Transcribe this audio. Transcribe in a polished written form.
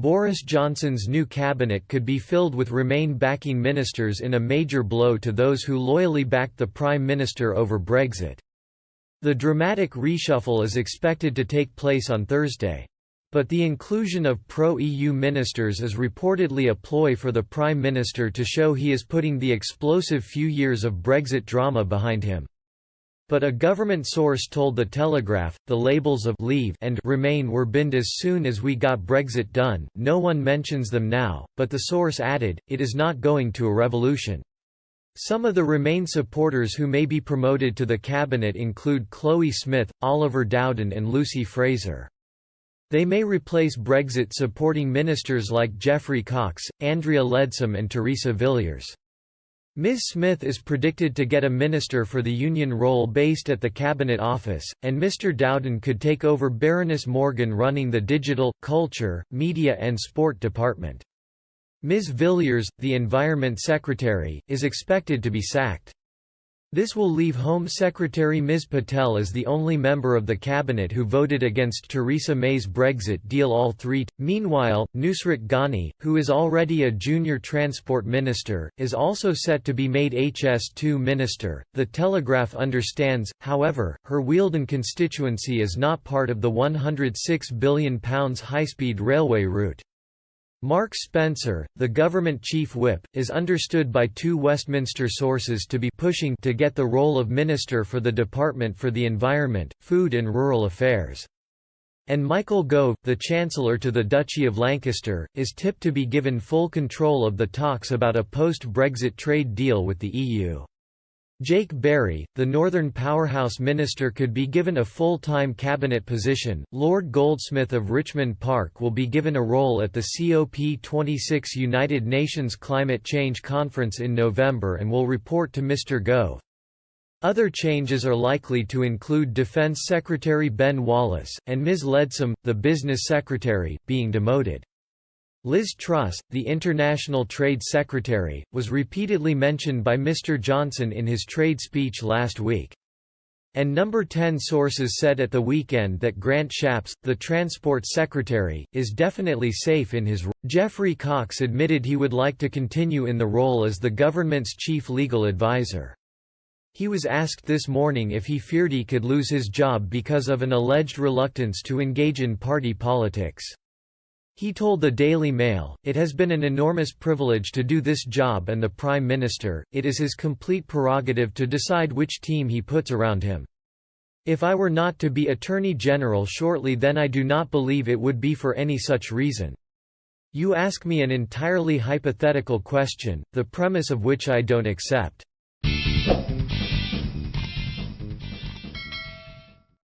Boris Johnson's new cabinet could be filled with Remain-backing ministers in a major blow to those who loyally backed the Prime Minister over Brexit. The dramatic reshuffle is expected to take place on Thursday. But the inclusion of pro-EU ministers is reportedly a ploy for the Prime Minister to show he is putting the explosive few years of Brexit drama behind him. But a government source told The Telegraph, the labels of Leave and Remain were binned as soon as we got Brexit done. No one mentions them now, but the source added, it is not going to a revolution. Some of the Remain supporters who may be promoted to the cabinet include Chloe Smith, Oliver Dowden and Lucy Fraser. They may replace Brexit-supporting ministers like Geoffrey Cox, Andrea Leadsom and Theresa Villiers. Ms. Smith is predicted to get a minister for the union role based at the Cabinet Office, and Mr. Dowden could take over Baroness Morgan running the Digital, Culture, Media and Sport department. Ms. Villiers, the Environment Secretary, is expected to be sacked. This will leave Home Secretary Ms. Patel as the only member of the cabinet who voted against Theresa May's Brexit deal all three. Meanwhile, Nusrat Ghani, who is already a junior transport minister, is also set to be made HS2 minister. The Telegraph understands, however, her Wealden constituency is not part of the £106 billion high-speed railway route. Mark Spencer, the government chief whip, is understood by two Westminster sources to be pushing to get the role of Minister for the Department for the Environment, Food and Rural Affairs. And Michael Gove, the Chancellor to the Duchy of Lancaster, is tipped to be given full control of the talks about a post-Brexit trade deal with the EU. Jake Berry, the Northern Powerhouse Minister, could be given a full-time cabinet position. Lord Goldsmith of Richmond Park will be given a role at the COP26 United Nations Climate Change Conference in November and will report to Mr. Gove. Other changes are likely to include Defence Secretary Ben Wallace, and Ms. Leadsom, the Business Secretary, being demoted. Liz Truss, the International Trade Secretary, was repeatedly mentioned by Mr. Johnson in his trade speech last week. And Number 10 sources said at the weekend that Grant Shapps, the Transport Secretary, is definitely safe in his role. Geoffrey Cox admitted he would like to continue in the role as the government's chief legal advisor. He was asked this morning if he feared he could lose his job because of an alleged reluctance to engage in party politics. He told the Daily Mail, "It has been an enormous privilege to do this job and the Prime Minister, it is his complete prerogative to decide which team he puts around him. If I were not to be Attorney General shortly, then I do not believe it would be for any such reason. You ask me an entirely hypothetical question, the premise of which I don't accept.